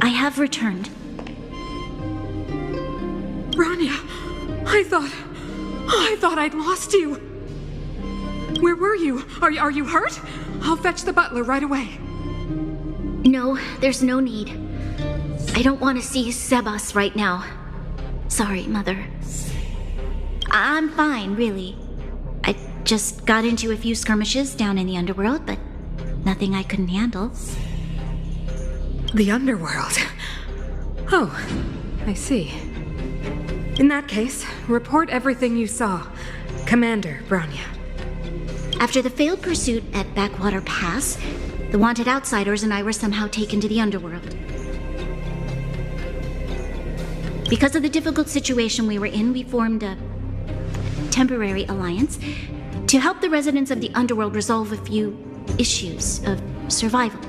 I have returned. Bronya, I thought I'd lost you. Where were you? Are you hurt? I'll fetch the butler right away. No, there's no need. I don't want to see Sebas right now. Sorry, Mother. I'm fine, really. I just got into a few skirmishes down in the underworld, but nothing I couldn't handle. The underworld? Oh, I see. In that case, report everything you saw. Commander Bronya. After the failed pursuit at Backwater Pass, the wanted outsiders and I were somehow taken to the underworld. Because of the difficult situation we were in, we formed a temporary alliance to help the residents of the underworld resolve a few issues of survival.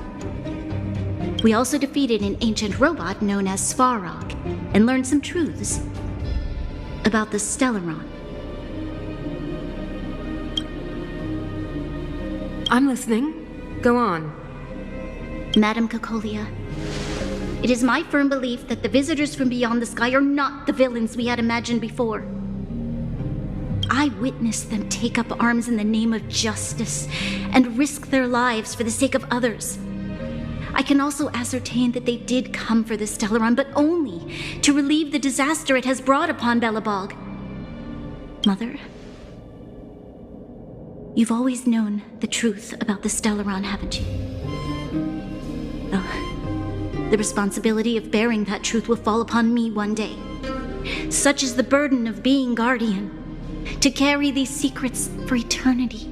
We also defeated an ancient robot known as Svarog and learned some truths about the Stellaron. I'm listening. Go on. Madam Cocolia, it is my firm belief that the visitors from beyond the sky are not the villains we had imagined before. I witnessed them take up arms in the name of justice and risk their lives for the sake of others. I can also ascertain that they did come for the Stellaron, but only to relieve the disaster it has brought upon Belobog. Mother, you've always known the truth about the Stellaron, haven't you? Oh, the responsibility of bearing that truth will fall upon me one day. Such is the burden of being guardian, to carry these secrets for eternity.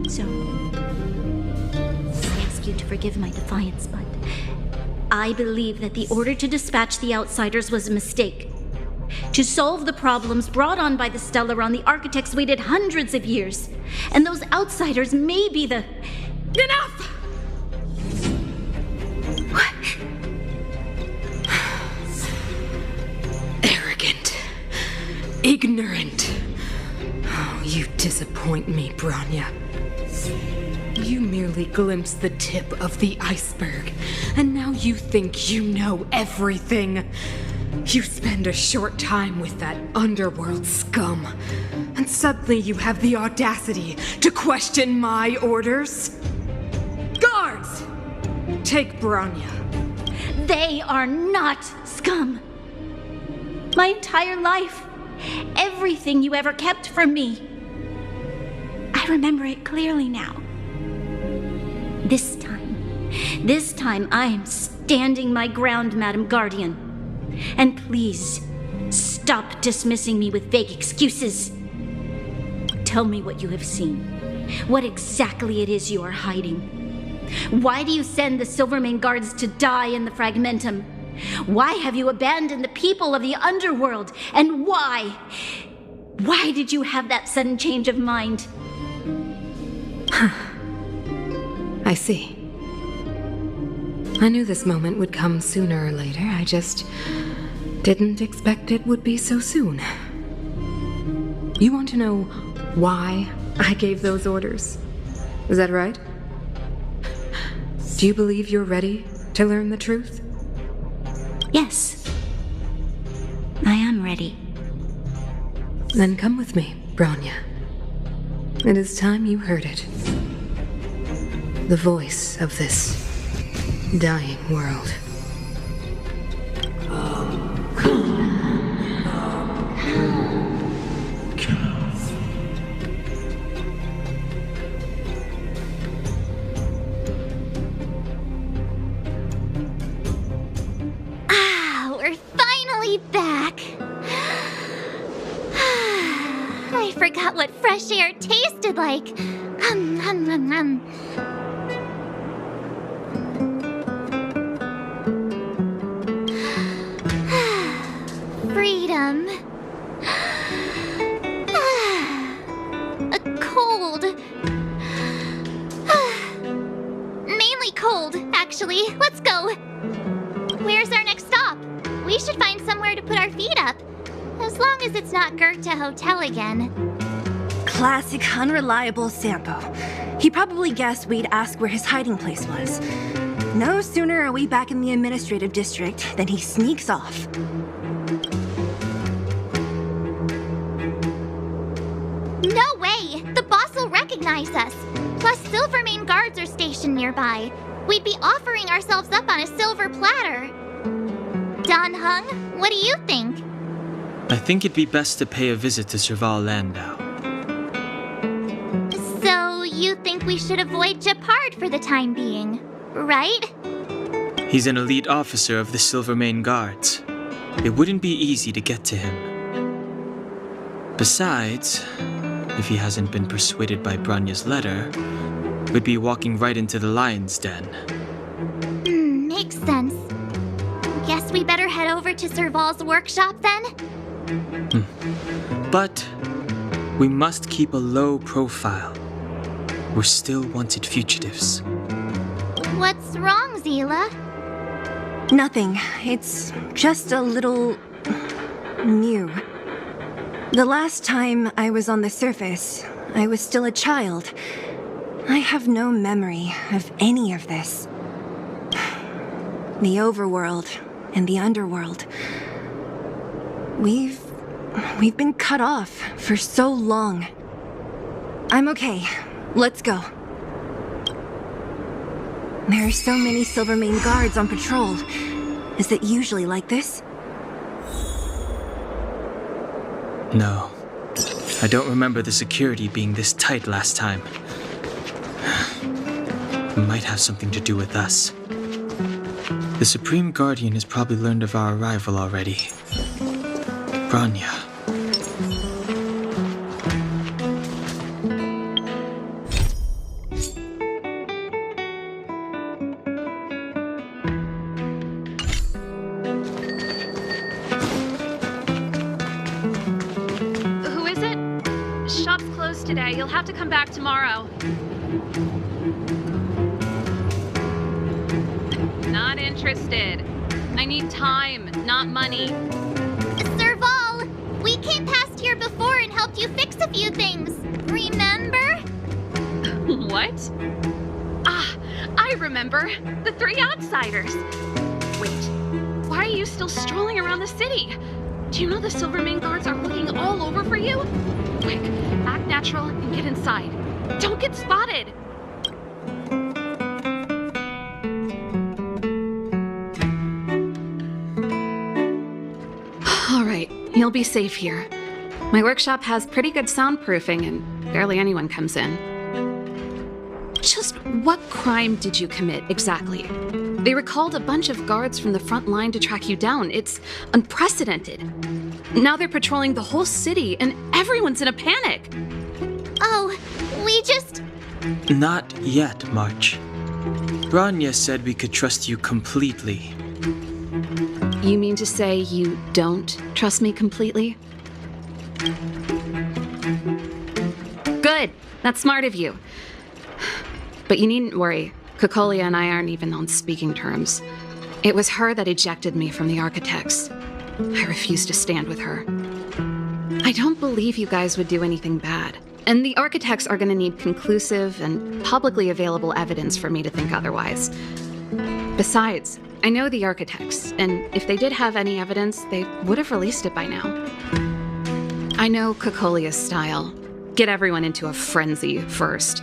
So, I ask you to forgive my defiance, but I believe that the order to dispatch the outsiders was a mistake. To solve the problems brought on by the Stellaron, the architects waited hundreds of years, and those outsiders may be the... Enough! What? Arrogant. Ignorant. Oh, you disappoint me, Bronya. You merely glimpsed the tip of the iceberg, and now you think you know everything. You spend a short time with that underworld scum, and suddenly you have the audacity to question my orders? Guards! Take Bronya. They are not scum. My entire life, everything you ever kept from me. I remember it clearly now. This time I am standing my ground, Madam Guardian. And please, stop dismissing me with vague excuses. Tell me what you have seen. What exactly it is you are hiding. Why do you send the Silvermane guards to die in the Fragmentum? Why have you abandoned the people of the underworld? And why? Why did you have that sudden change of mind? I see. I knew this moment would come sooner or later. I just didn't expect it would be so soon. You want to know why I gave those orders? Is that right? Do you believe you're ready to learn the truth? Yes. I am ready. Then come with me, Bronya. It is time you heard it. The voice of this dying world. We're finally back. I forgot what fresh air tasted like. Freedom. A cold. Mainly cold, actually. Let's go. Where's our next stop? We should find somewhere to put our feet up. As long as it's not Goethe Hotel again. Classic unreliable Sampo. He probably guessed we'd ask where his hiding place was. No sooner are we back in the administrative district than he sneaks off. No way! The boss will recognize us. Plus, Silvermane guards are stationed nearby. We'd be offering ourselves up on a silver platter. Don Hung, what do you think? I think it'd be best to pay a visit to Serval Landau. So, you think we should avoid Gepard for the time being, right? He's an elite officer of the Silvermane Guards. It wouldn't be easy to get to him. Besides, if he hasn't been persuaded by Branya's letter, we'd be walking right into the lion's den. Makes sense. Guess we better head over to Serval's workshop then? But we must keep a low profile. We're still wanted fugitives. What's wrong, Zila? Nothing. It's just a little... new. The last time I was on the surface, I was still a child. I have no memory of any of this. The overworld and the underworld. We've been cut off for so long. I'm okay. Let's go. There are so many Silvermane guards on patrol. Is it usually like this? No. I don't remember the security being this tight last time. It might have something to do with us. The Supreme Guardian has probably learned of our arrival already. Branya. Who is it? Shop's closed today. You'll have to come back tomorrow. Not interested. I need time, not money. Serval, we came past here before and helped you fix a few things. Remember? What? Ah, I remember. The three outsiders. Wait, why are you still strolling around the city? Do you know the Silvermane guards are looking all over for you? Quick, act natural and get inside. Don't get spotted. All right, you'll be safe here. My workshop has pretty good soundproofing and barely anyone comes in. Just what crime did you commit exactly? They recalled a bunch of guards from the front line to track you down. It's unprecedented. Now they're patrolling the whole city and everyone's in a panic. Oh, we just... Not yet, March. Branya said we could trust you completely. You mean to say you don't trust me completely? Good. That's smart of you. But you needn't worry. Kokolia and I aren't even on speaking terms. It was her that ejected me from the Architects. I refuse to stand with her. I don't believe you guys would do anything bad. And the Architects are going to need conclusive and publicly available evidence for me to think otherwise. Besides, I know the Architects, and if they did have any evidence, they would have released it by now. I know Kokolia's style. Get everyone into a frenzy first.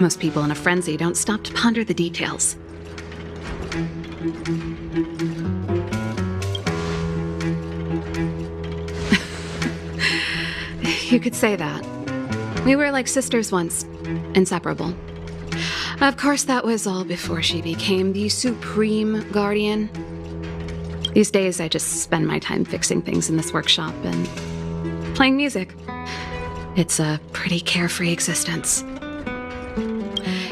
Most people in a frenzy don't stop to ponder the details. You could say that. We were like sisters once, inseparable. Of course, that was all before she became the Supreme Guardian. These days, I just spend my time fixing things in this workshop and playing music. It's a pretty carefree existence.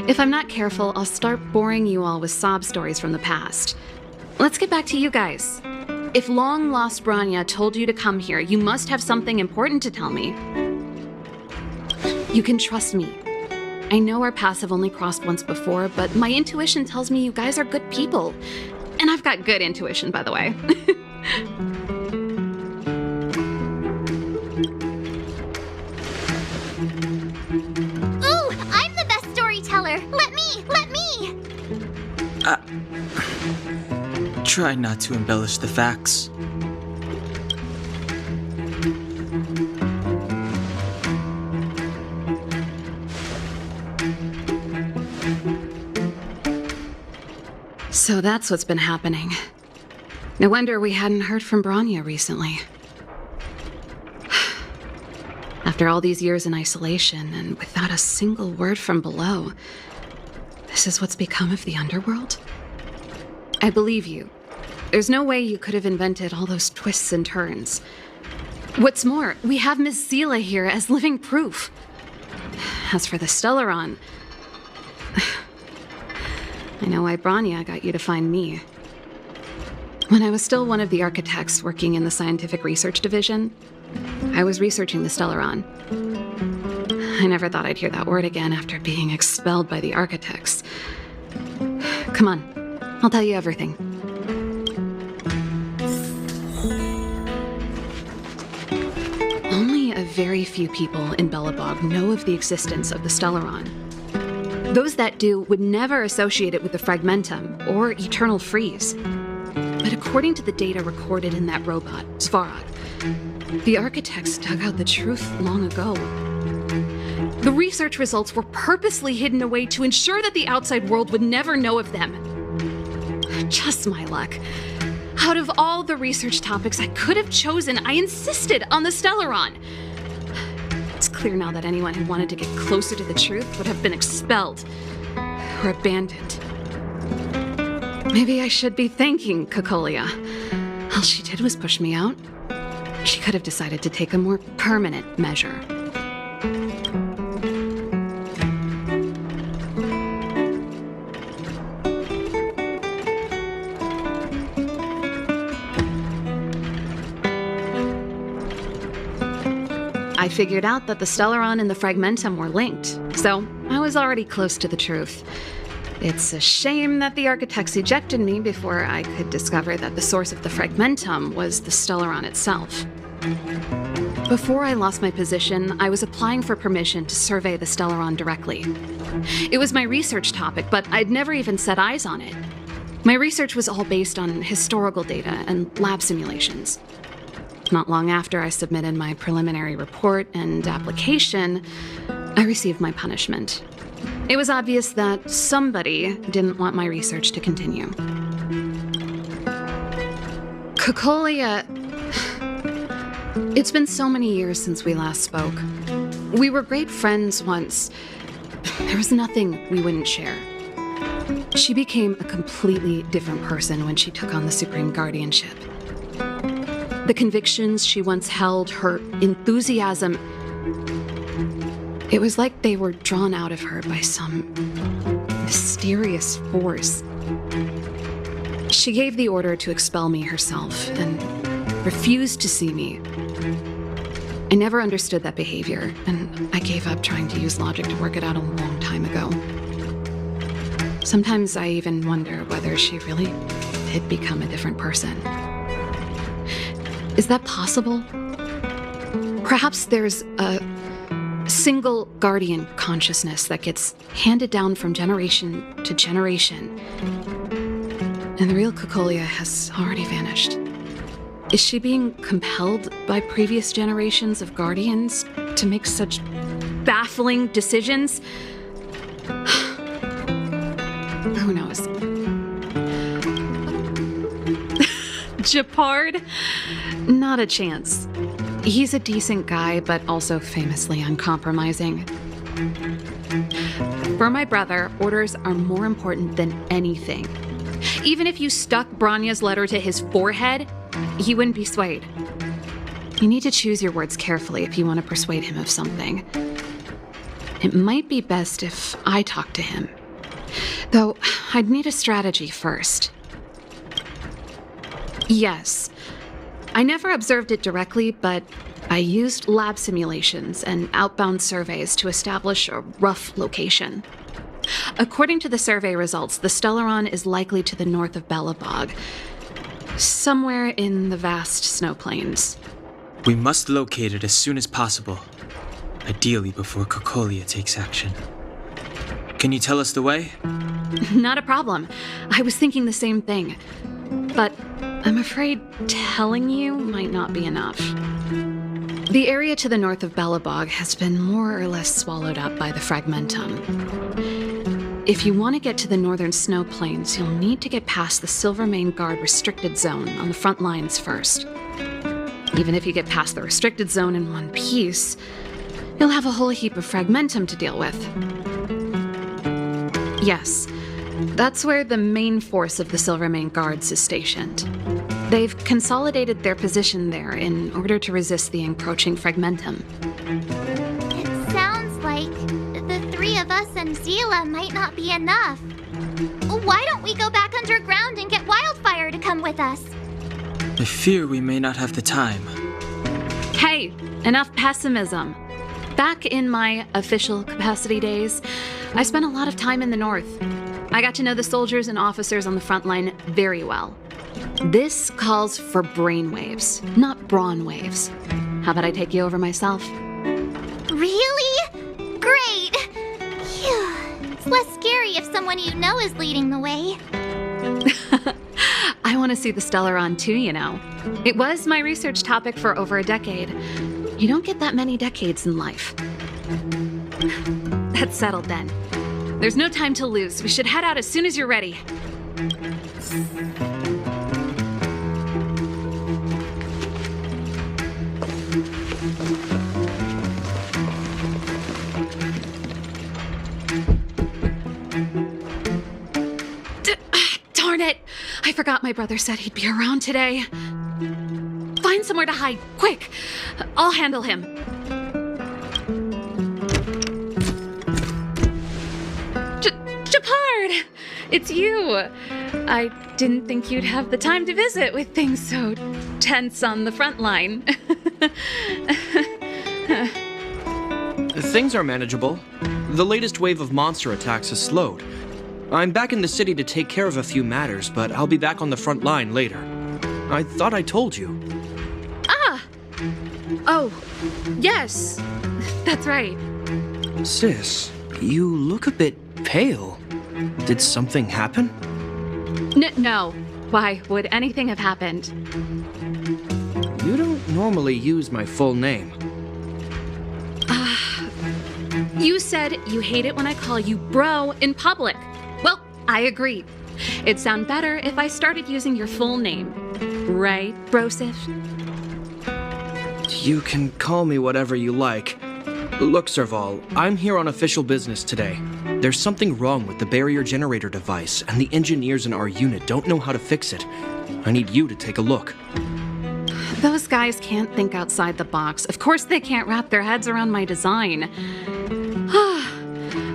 If I'm not careful, I'll start boring you all with sob stories from the past. Let's get back to you guys. If long-lost Branya told you to come here, you must have something important to tell me. You can trust me. I know our paths have only crossed once before, but my intuition tells me you guys are good people. And I've got good intuition, by the way. Ooh, I'm the best storyteller. Let me. Try not to embellish the facts. So that's what's been happening. No wonder we hadn't heard from Bronya recently. After all these years in isolation and without a single word from below, this is what's become of the underworld? I believe you. There's no way you could have invented all those twists and turns. What's more, we have Miss Zila here as living proof. As for the Stellaron, I know why Bronya got you to find me. When I was still one of the architects working in the scientific research division, I was researching the Stellaron. I never thought I'd hear that word again after being expelled by the architects. Come on, I'll tell you everything. Only a very few people in Belobog know of the existence of the Stellaron. Those that do would never associate it with the Fragmentum or Eternal Freeze. But according to the data recorded in that robot, Svarog, the architects dug out the truth long ago. The research results were purposely hidden away to ensure that the outside world would never know of them. Just my luck. Out of all the research topics I could have chosen, I insisted on the Stellaron. It's clear now that anyone who wanted to get closer to the truth would have been expelled or abandoned. Maybe I should be thanking Cocolia. All she did was push me out. She could have decided to take a more permanent measure. I figured out that the Stellaron and the Fragmentum were linked, so I was already close to the truth. It's a shame that the architects ejected me before I could discover that the source of the Fragmentum was the Stellaron itself. Before I lost my position, I was applying for permission to survey the Stellaron directly. It was my research topic, but I'd never even set eyes on it. My research was all based on historical data and lab simulations. Not long after I submitted my preliminary report and application, I received my punishment. It was obvious that somebody didn't want my research to continue. Cocolia... It's been so many years since we last spoke. We were great friends once. There was nothing we wouldn't share. She became a completely different person when she took on the Supreme Guardianship. The convictions she once held, her enthusiasm, it was like they were drawn out of her by some mysterious force. She gave the order to expel me herself and refused to see me. I never understood that behavior, and I gave up trying to use logic to work it out a long time ago. Sometimes I even wonder whether she really did become a different person. Is that possible? Perhaps there's a single guardian consciousness that gets handed down from generation to generation, and the real Cocolia has already vanished. Is she being compelled by previous generations of guardians to make such baffling decisions? Who knows? Japard? Not a chance. He's a decent guy, but also famously uncompromising. For my brother, orders are more important than anything. Even if you stuck Bronya's letter to his forehead, he wouldn't be swayed. You need to choose your words carefully if you want to persuade him of something. It might be best if I talk to him. Though, I'd need a strategy first. Yes. I never observed it directly, but I used lab simulations and outbound surveys to establish a rough location. According to the survey results, the Stellaron is likely to the north of Belobog, somewhere in the vast snow plains. We must locate it as soon as possible, ideally before Cocolia takes action. Can you tell us the way? Not a problem. I was thinking the same thing. But I'm afraid telling you might not be enough. The area to the north of Belobog has been more or less swallowed up by the Fragmentum. If you want to get to the northern snow plains, you'll need to get past the Silvermane Guard restricted zone on the front lines first. Even if you get past the restricted zone in one piece, you'll have a whole heap of Fragmentum to deal with. Yes, that's where the main force of the Silvermane Guards is stationed. They've consolidated their position there in order to resist the encroaching Fragmentum. It sounds like the three of us and Zila might not be enough. Why don't we go back underground and get Wildfire to come with us? I fear we may not have the time. Hey, enough pessimism. Back in my official capacity days, I spent a lot of time in the north. I got to know the soldiers and officers on the front line very well. This calls for brainwaves, not brawn waves. How about I take you over myself? Really? Great! Phew. It's less scary if someone you know is leading the way. I want to see the Stellaron too, you know. It was my research topic for over a decade. You don't get that many decades in life. That's settled then. There's no time to lose. We should head out as soon as you're ready. Darn it! I forgot my brother said he'd be around today. Find somewhere to hide, quick! I'll handle him. Japard! It's you! I didn't think you'd have the time to visit with things so tense on the front line. Things are manageable. The latest wave of monster attacks has slowed. I'm back in the city to take care of a few matters, but I'll be back on the front line later. I thought I told you. Ah! Oh, yes. That's right. Sis, you look a bit pale. Did something happen? No. Why would anything have happened? You don't normally use my full name. You said you hate it when I call you bro in public. Well, I agree. It'd sound better if I started using your full name. Right, Brosif? You can call me whatever you like. Look, Serval, I'm here on official business today. There's something wrong with the barrier generator device, and the engineers in our unit don't know how to fix it. I need you to take a look. Those guys can't think outside the box. Of course they can't wrap their heads around my design.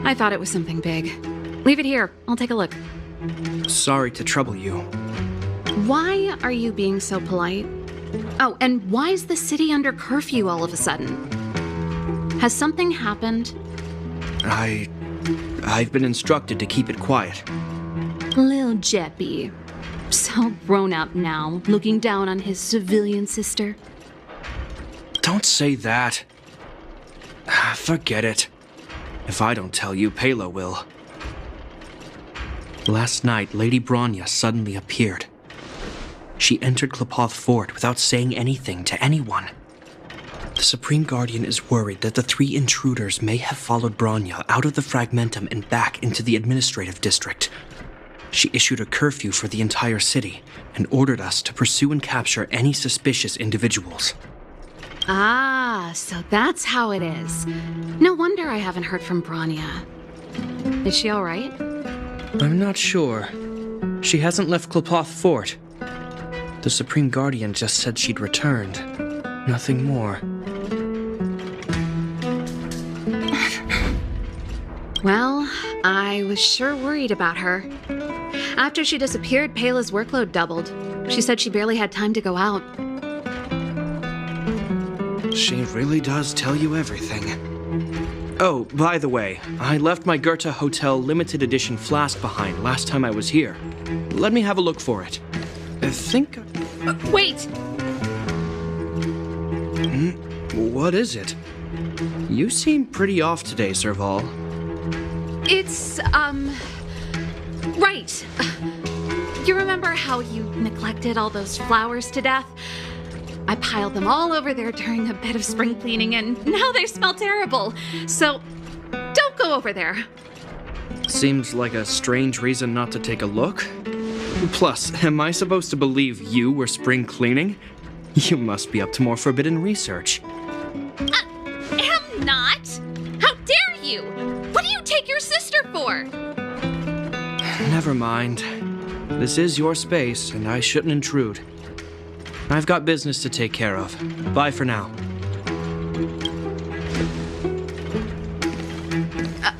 I thought it was something big. Leave it here. I'll take a look. Sorry to trouble you. Why are you being so polite? Oh, and why is the city under curfew all of a sudden? Has something happened? I've been instructed to keep it quiet. Lil Jeppy. So grown up now, looking down on his civilian sister. Don't say that. Forget it. If I don't tell you, Pela will. Last night, Lady Bronya suddenly appeared. She entered Klepoth Fort without saying anything to anyone. The Supreme Guardian is worried that the three intruders may have followed Bronya out of the Fragmentum and back into the administrative district. She issued a curfew for the entire city and ordered us to pursue and capture any suspicious individuals. Ah, so that's how it is. No wonder I haven't heard from Bronya. Is she all right? I'm not sure. She hasn't left Klepoth Fort. The Supreme Guardian just said she'd returned. Nothing more. Well, I was sure worried about her. After she disappeared, Pela's workload doubled. She said she barely had time to go out. She really does tell you everything. Oh, by the way, I left my Goethe Hotel limited edition flask behind last time I was here. Let me have a look for it. I think... Wait! What is it? You seem pretty off today, Serval. It's, Right. You remember how you neglected all those flowers to death? I piled them all over there during a bit of spring cleaning, and now they smell terrible. So, don't go over there. Seems like a strange reason not to take a look. Plus, am I supposed to believe you were spring cleaning? You must be up to more forbidden research. Am not? How dare you? What do you take your sister for? Never mind. This is your space, and I shouldn't intrude. I've got business to take care of. Bye for now.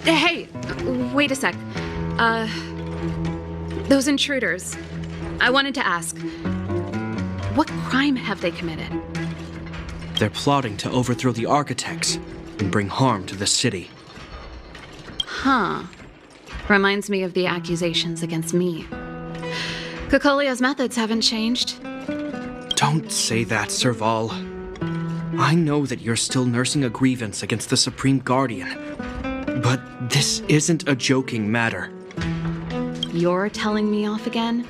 Hey, wait a sec. Those intruders. I wanted to ask, what crime have they committed? They're plotting to overthrow the architects and bring harm to the city. Huh. Reminds me of the accusations against me. Cocolia's methods haven't changed. Don't say that, Serval. I know that you're still nursing a grievance against the Supreme Guardian, but this isn't a joking matter. You're telling me off again?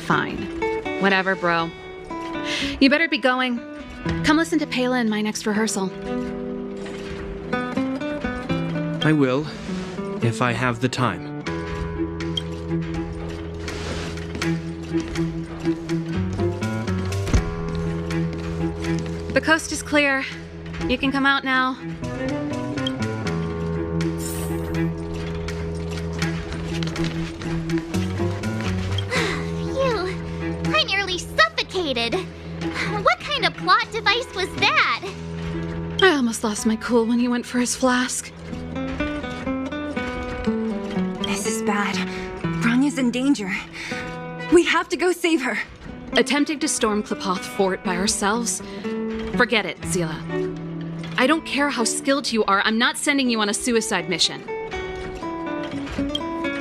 Fine. Whatever, bro. You better be going. Come listen to Pela in my next rehearsal. I will, if I have the time. The coast is clear. You can come out now. Phew. I nearly suffocated. What kind of plot device was that? I almost lost my cool when he went for his flask. This is bad. Branya's in danger. We have to go save her. Attempting to storm Klepoth Fort by ourselves? Forget it, Zila. I don't care how skilled you are, I'm not sending you on a suicide mission.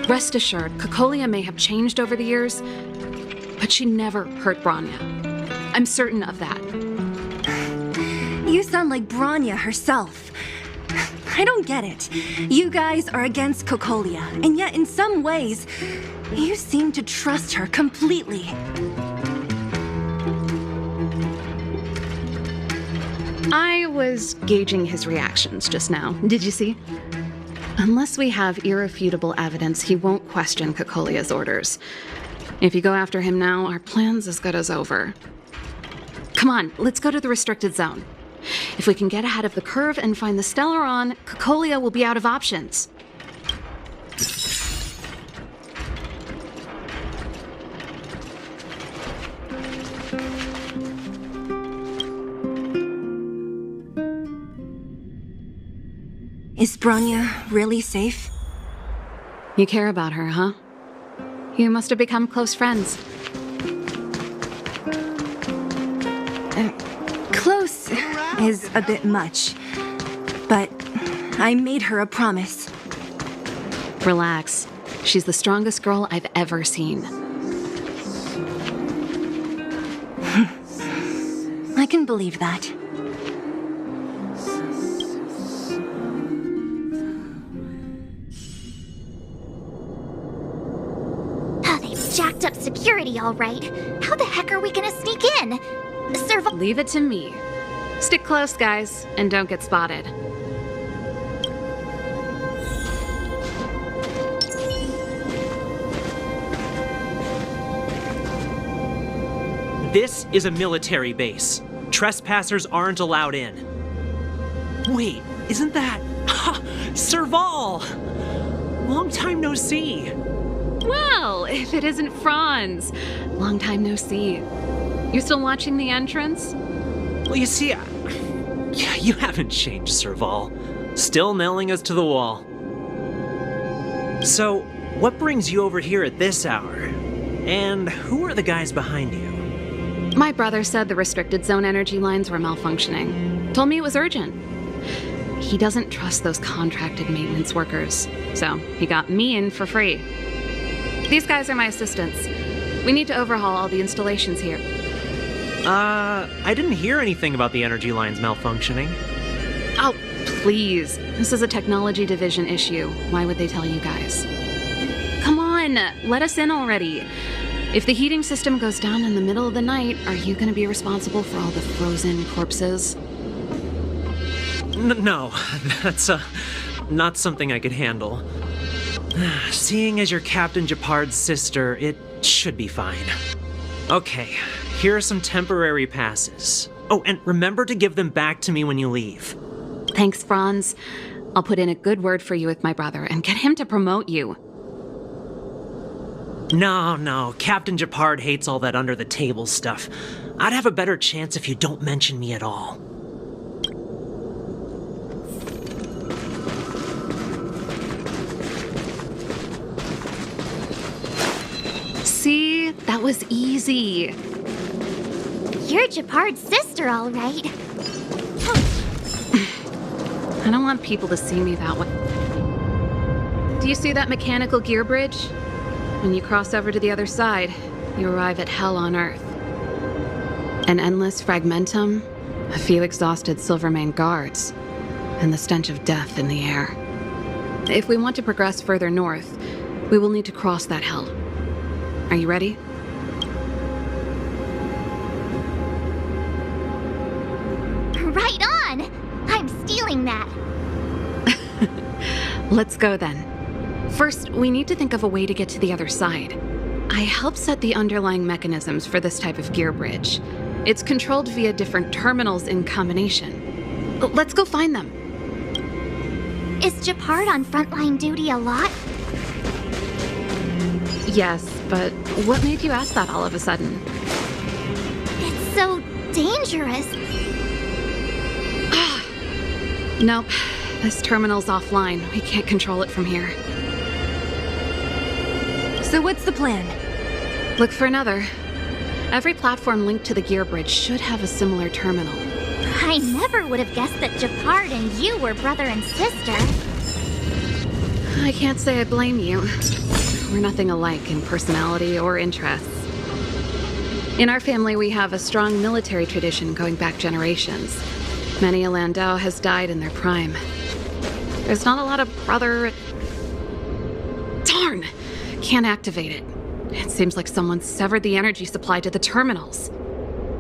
Rest assured, Cocolia may have changed over the years, but she never hurt Branya. I'm certain of that. You sound like Branya herself. I don't get it. You guys are against Cocolia, and yet in some ways, you seem to trust her completely. I was gauging his reactions just now. Did you see? Unless we have irrefutable evidence, he won't question Cocolia's orders. If you go after him now, our plan's as good as over. Come on, let's go to the restricted zone. If we can get ahead of the curve and find the Stellaron, Cocolia will be out of options. Is Branya really safe? You care about her, huh? You must have become close friends. Close is a bit much, but I made her a promise. Relax. She's the strongest girl I've ever seen. I can believe that. Jacked up security, all right. How the heck are we gonna sneak in? Leave it to me. Stick close, guys, and don't get spotted. This is a military base. Trespassers aren't allowed in. Wait, isn't that... Serval! Long time no see. Well, if it isn't Franz. Long time no see. You still watching the entrance? Well, you see, you haven't changed, Serval. Still nailing us to the wall. So, what brings you over here at this hour? And who are the guys behind you? My brother said the restricted zone energy lines were malfunctioning. Told me it was urgent. He doesn't trust those contracted maintenance workers, so he got me in for free. These guys are my assistants. We need to overhaul all the installations here. I didn't hear anything about the energy lines malfunctioning. Oh, please. This is a technology division issue. Why would they tell you guys? Come on, on! Let us in already. If the heating system goes down in the middle of the night, are you gonna be responsible for all the frozen corpses? No, that's not something I could handle. Seeing as you're Captain Japard's sister, it should be fine. Okay, here are some temporary passes. Oh, and remember to give them back to me when you leave. Thanks, Franz. I'll put in a good word for you with my brother and get him to promote you. No, Captain Japard hates all that under-the-table stuff. I'd have a better chance if you don't mention me at all. See? That was easy. You're Japard's sister, all right. I don't want people to see me that way. Do you see that mechanical gear bridge? When you cross over to the other side, you arrive at hell on Earth. An endless fragmentum, a few exhausted Silvermane guards, and the stench of death in the air. If we want to progress further north, we will need to cross that hell. Are you ready? Right on! I'm stealing that. Let's go then. First, we need to think of a way to get to the other side. I helped set the underlying mechanisms for this type of gear bridge. It's controlled via different terminals in combination. Let's go find them. Is Japard on frontline duty a lot? Yes, but what made you ask that all of a sudden? It's so dangerous. Nope. This terminal's offline. We can't control it from here. So what's the plan? Look for another. Every platform linked to the gear bridge should have a similar terminal. I never would have guessed that Japard and you were brother and sister. I can't say I blame you. We're nothing alike in personality or interests. In our family, we have a strong military tradition going back generations. Many a Landau has died in their prime. There's not a lot of brother... Darn! Can't activate it. It seems like someone severed the energy supply to the terminals.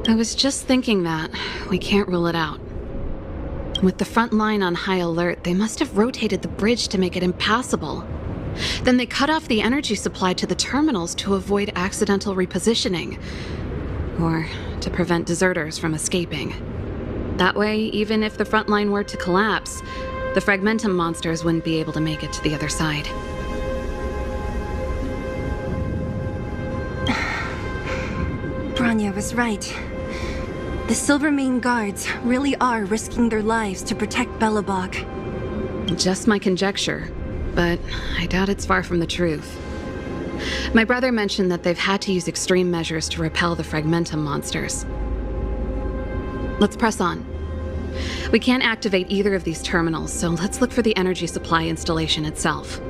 I was just thinking that. We can't rule it out. With the front line on high alert, they must have rotated the bridge to make it impassable. Then they cut off the energy supply to the terminals to avoid accidental repositioning. Or to prevent deserters from escaping. That way, even if the front line were to collapse, the fragmentum monsters wouldn't be able to make it to the other side. Bronya was right. The Silvermane guards really are risking their lives to protect Belobog. Just my conjecture, but I doubt it's far from the truth. My brother mentioned that they've had to use extreme measures to repel the fragmentum monsters. Let's press on. We can't activate either of these terminals, so let's look for the energy supply installation itself.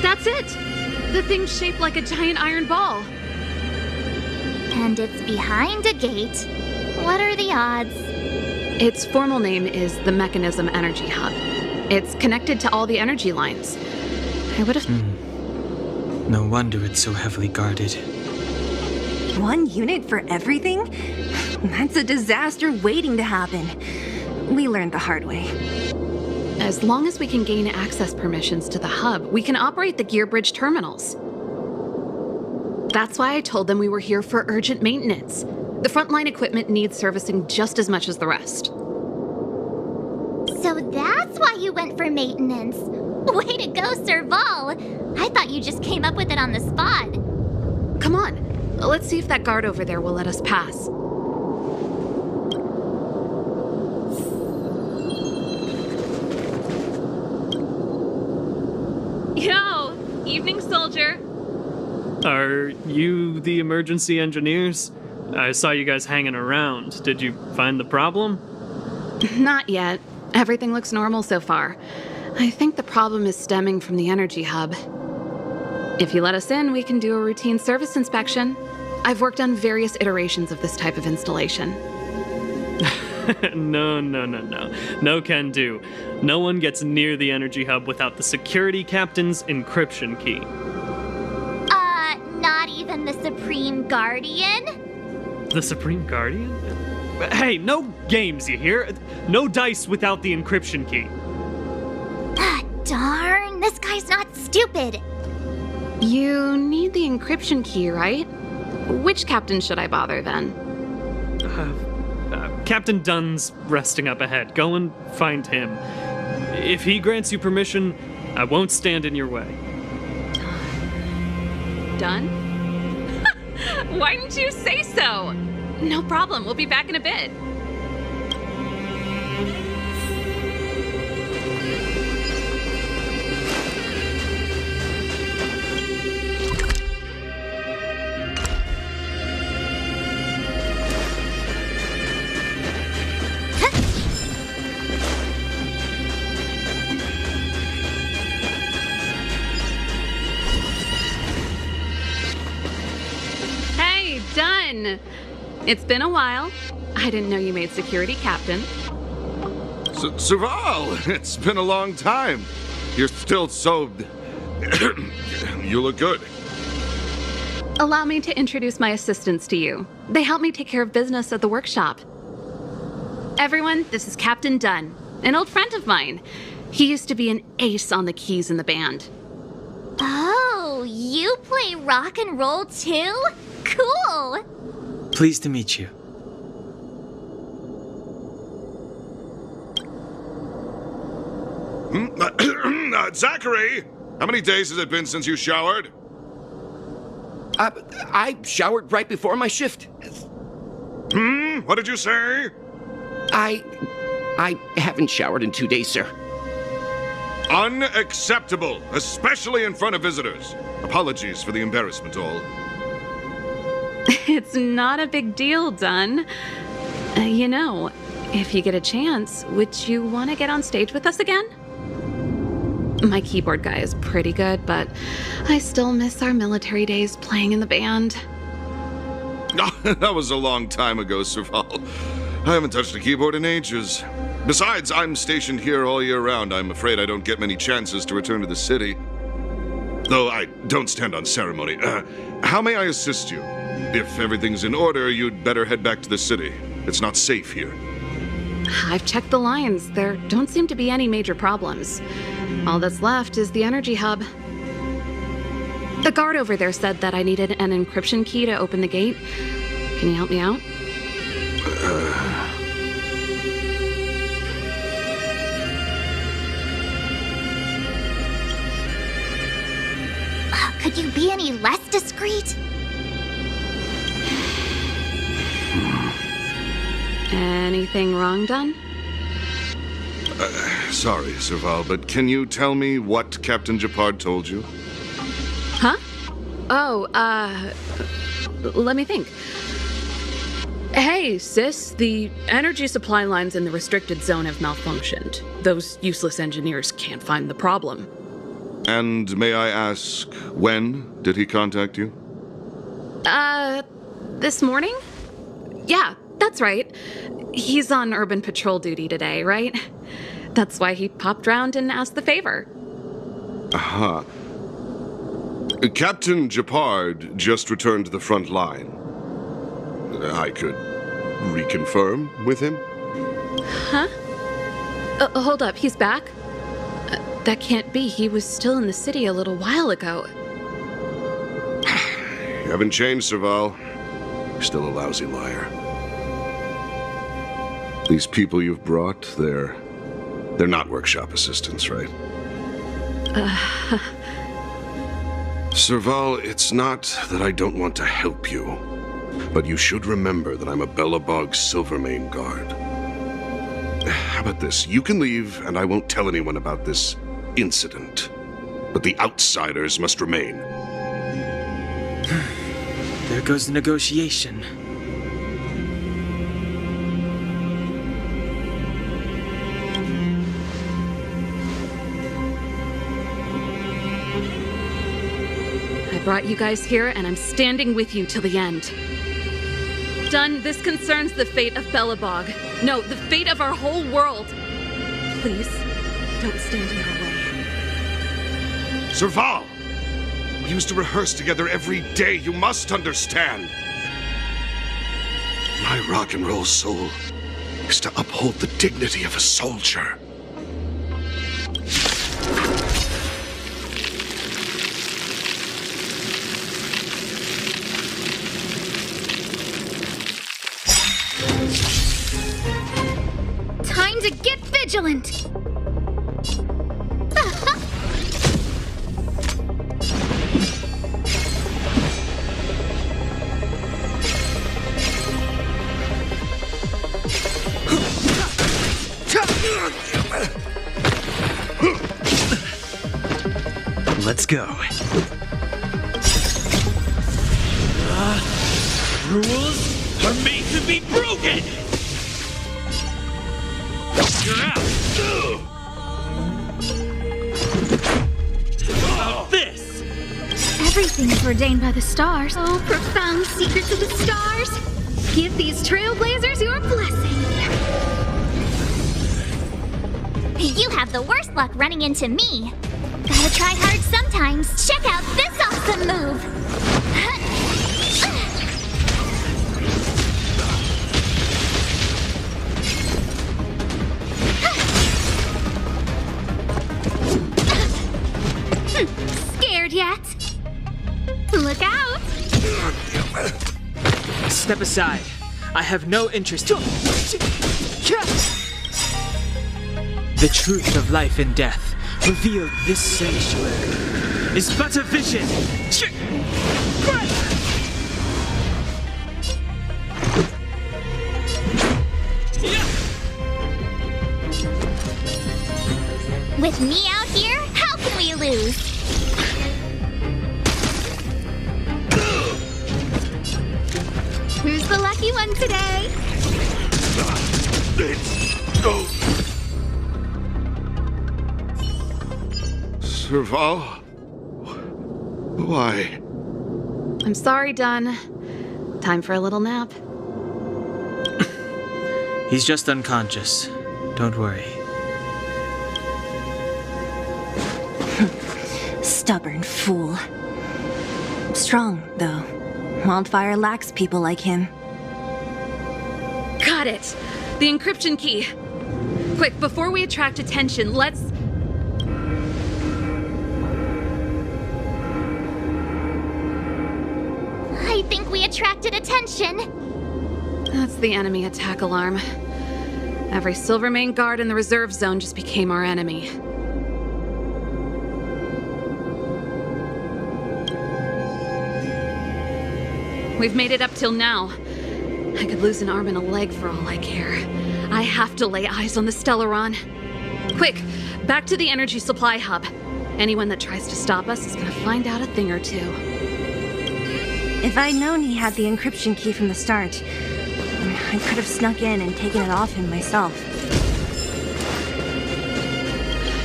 That's it! The thing's shaped like a giant iron ball. And it's behind a gate. What are the odds? Its formal name is the Mechanism Energy Hub. It's connected to all the energy lines. I would have... No wonder it's so heavily guarded. One unit for everything? That's a disaster waiting to happen. We learned the hard way. As long as we can gain access permissions to the hub, we can operate the gear bridge terminals. That's why I told them we were here for urgent maintenance. The frontline equipment needs servicing just as much as the rest. So that's why you went for maintenance. Way to go, Serval! I thought you just came up with it on the spot. Come on, let's see if that guard over there will let us pass. Yo, evening soldier. Are you the emergency engineers? I saw you guys hanging around. Did you find the problem? Not yet. Everything looks normal so far. I think the problem is stemming from the energy hub. If you let us in, we can do a routine service inspection. I've worked on various iterations of this type of installation. No. No can do. No one gets near the energy hub without the security captain's encryption key. Not even the Supreme Guardian? The Supreme Guardian? Hey, no games, you hear? No dice without the encryption key. Darn, this guy's not stupid. You need the encryption key, right? Which captain should I bother then? Captain Dunn's resting up ahead. Go and find him. If he grants you permission, I won't stand in your way. Done? Why didn't you say so? No problem, we'll be back in a bit. Done! It's been a while. I didn't know you made security captain. Serval, it's been a long time. You're still so... You look good. Allow me to introduce my assistants to you. They help me take care of business at the workshop. Everyone, this is Captain Dunn, an old friend of mine. He used to be an ace on the keys in the band. Oh, you play rock and roll too? Cool! Pleased to meet you. Zachary! How many days has it been since you showered? I showered right before my shift. What did you say? I haven't showered in 2 days, sir. Unacceptable, especially in front of visitors. Apologies for the embarrassment, all. It's not a big deal, Dunn. You know, if you get a chance, would you want to get on stage with us again? My keyboard guy is pretty good, but I still miss our military days playing in the band. That was a long time ago, Serval. I haven't touched a keyboard in ages. Besides, I'm stationed here all year round. I'm afraid I don't get many chances to return to the city. Though I don't stand on ceremony. How may I assist you? If everything's in order, you'd better head back to the city. It's not safe here. I've checked the lines. There don't seem to be any major problems. All that's left is the energy hub. The guard over there said that I needed an encryption key to open the gate. Can you help me out? Could you be any less discreet? Anything wrong, Dunn? Sorry, Serval, but can you tell me what Captain Gepard told you? Huh? Oh, let me think. Hey, sis, the energy supply lines in the restricted zone have malfunctioned. Those useless engineers can't find the problem. And may I ask, when did he contact you? This morning? Yeah, that's right. He's on urban patrol duty today, right? That's why he popped round and asked the favor. Aha. Captain Gepard just returned to the front line. I could reconfirm with him? Huh? Hold up, he's back? That can't be. He was still in the city a little while ago. You haven't changed, Serval. You're still a lousy liar. These people you've brought, they're not workshop assistants, right? Serval, it's not that I don't want to help you, but you should remember that I'm a Belobog Silvermane guard. How about this? You can leave, and I won't tell anyone about this incident, but the outsiders must remain. There goes the negotiation. I brought you guys here, and I'm standing with you till the end. Done, this concerns the fate of Belobog. No, the fate of our whole world. Please, don't stand in our way. Serval! We used to rehearse together every day, you must understand. My rock and roll soul is to uphold the dignity of a soldier. Time to get vigilant! Let's go. Rules are made to be broken! You're out! How about this? Everything is ordained by the stars. Oh, profound secrets of the stars! Give these trailblazers your blessing! You have the worst luck running into me. Gotta try hard sometimes. Check out this awesome move! Scared yet? Look out! Step aside. I have no interest. The truth of life and death, revealed this sanctuary, is but a vision. With me out here, how can we lose? Who's the lucky one today? Serval? Why? I'm sorry, Dunn. Time for a little nap. He's just unconscious. Don't worry. Stubborn fool. Strong, though. Wildfire lacks people like him. Got it! The encryption key. Quick, before we attract attention, let's... I think we attracted attention. That's the enemy attack alarm. Every Silvermane guard in the reserve zone just became our enemy. We've made it up till now. I could lose an arm and a leg for all I care. I have to lay eyes on the Stellaron. Quick, back to the energy supply hub. Anyone that tries to stop us is gonna find out a thing or two. If I'd known he had the encryption key from the start, I could have snuck in and taken it off him myself.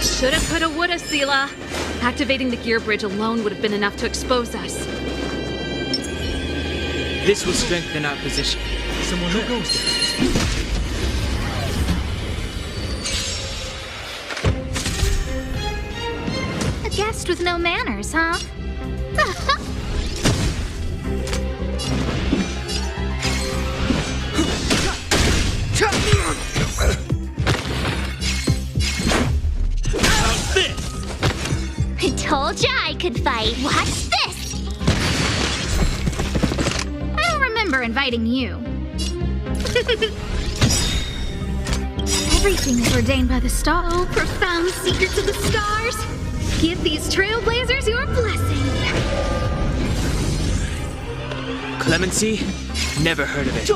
Shoulda, coulda, woulda, Sela. Activating the gear bridge alone would have been enough to expose us. This will strengthen our position. Someone who goes there. A guest with no manners, huh? How's this? I told ya I could fight. Watch this! I don't remember inviting you. Everything is ordained by the stars. Oh, profound secrets of the stars. Give these trailblazers your blessing. Clemency? Never heard of it.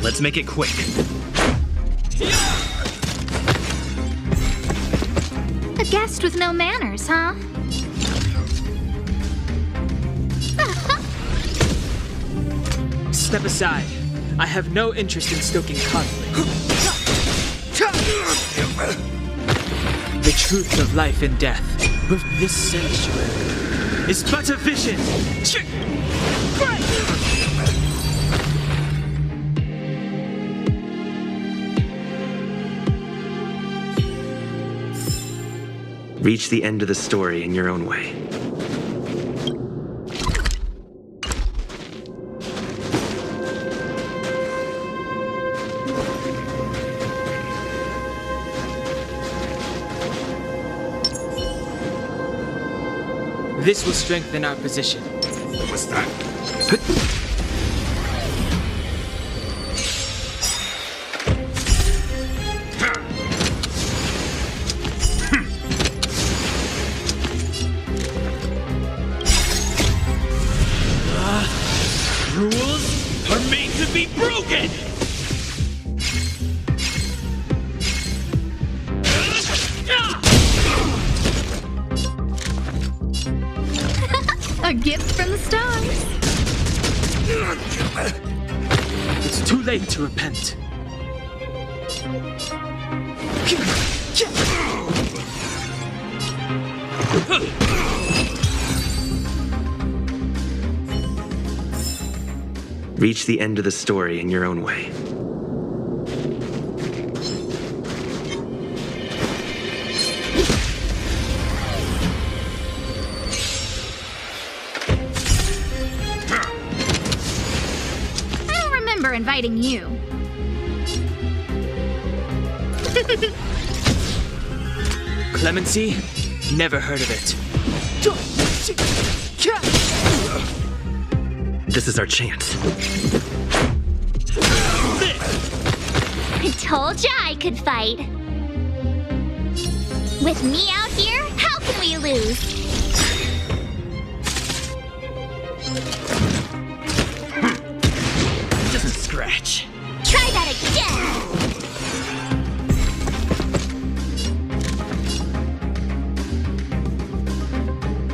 Let's make it quick. A guest with no manners, huh? Step aside. I have no interest in stoking conflict. The truth of life and death with this sanctuary is but a vision. Reach the end of the story in your own way. This will strengthen our position. What's that? Rules are made to be broken! A gift from the stars. It's too late to repent. Reach the end of the story in your own way. I don't remember inviting you. Clemency? Never heard of it. This is our chance. I told ya I could fight. With me out here, how can we lose? Doesn't scratch. Try that again!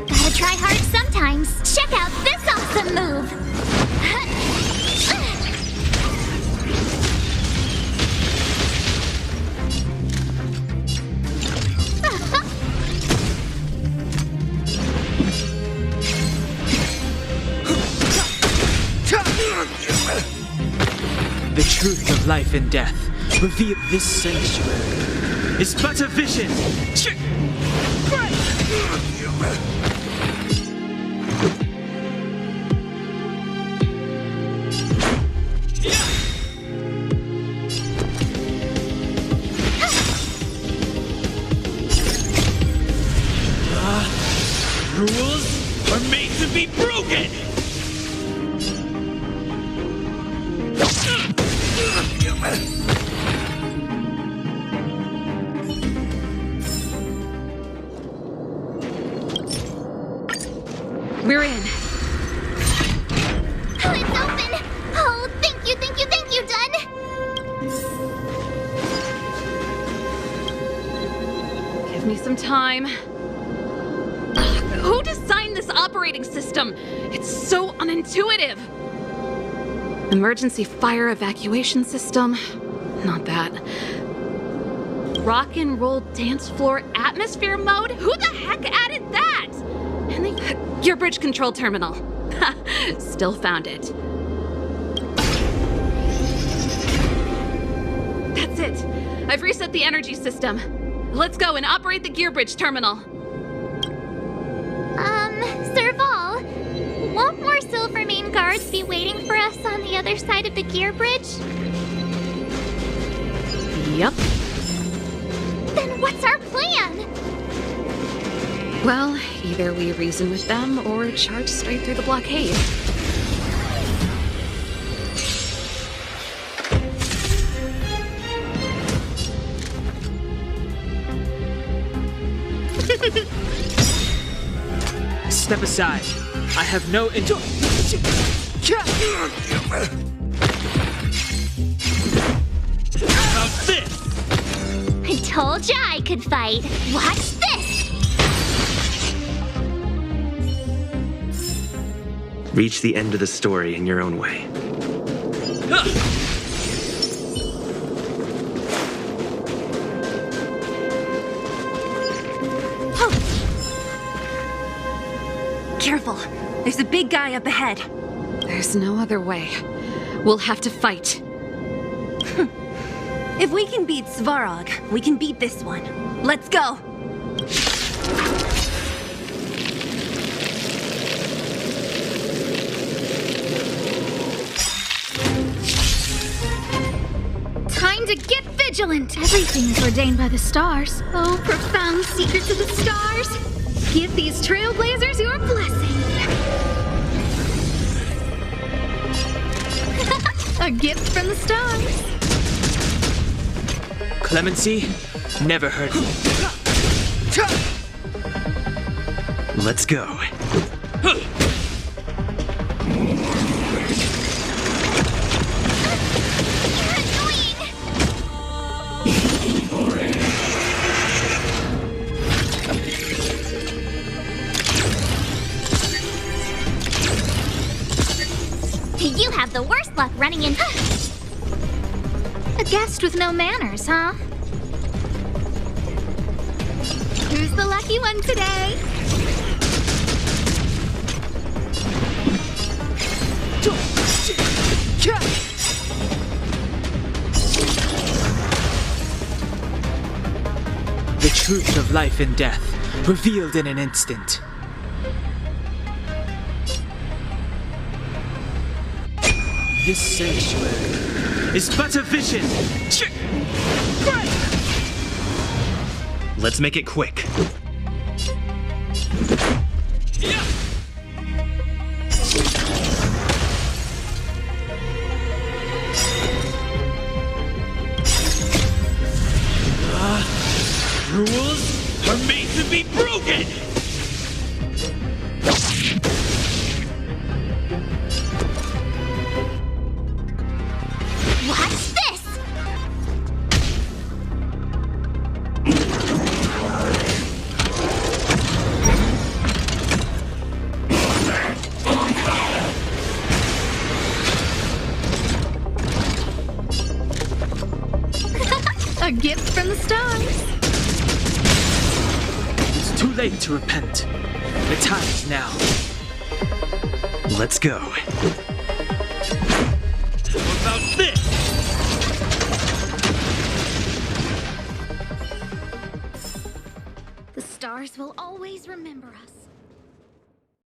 Gotta try hard sometimes. Check out this awesome move! The truth of life and death revealed this sanctuary is but a vision. Rules are made to be broken! We're in. It's open! Oh, thank you, Dun! Give me some time. Who designed this operating system? It's so unintuitive. Emergency fire evacuation system? Not that. Rock and roll dance floor atmosphere mode? Who the heck added that? And the gear bridge control terminal. Still found it. That's it. I've reset the energy system. Let's go and operate the gear bridge terminal. Serval, won't more Silvermane guards be waiting for us on the other side of the gear bridge? Yep. Then what's our plan? Well, either we reason with them or charge straight through the blockade. Step aside. I have no How's this? I told ya I could fight. Watch this! Reach the end of the story in your own way. Careful. There's a big guy up ahead. There's no other way. We'll have to fight. If we can beat Svarog, we can beat this one. Let's go! Time to get vigilant! Everything is ordained by the stars. Oh, profound secrets of the stars! Give these trailblazers your blessing! A gift from the stars! Clemency? Never heard of it. Let's go. You have the worst luck running into... A guest with no manners, huh? Who's the lucky one today? The truth of life and death, revealed in an instant. This sanctuary is but a vision. Let's make it quick. Rules are made to be broken! Watch this! A gift from the stars. It's too late to repent. The time is now. Let's go. How about this? The stars will always remember us.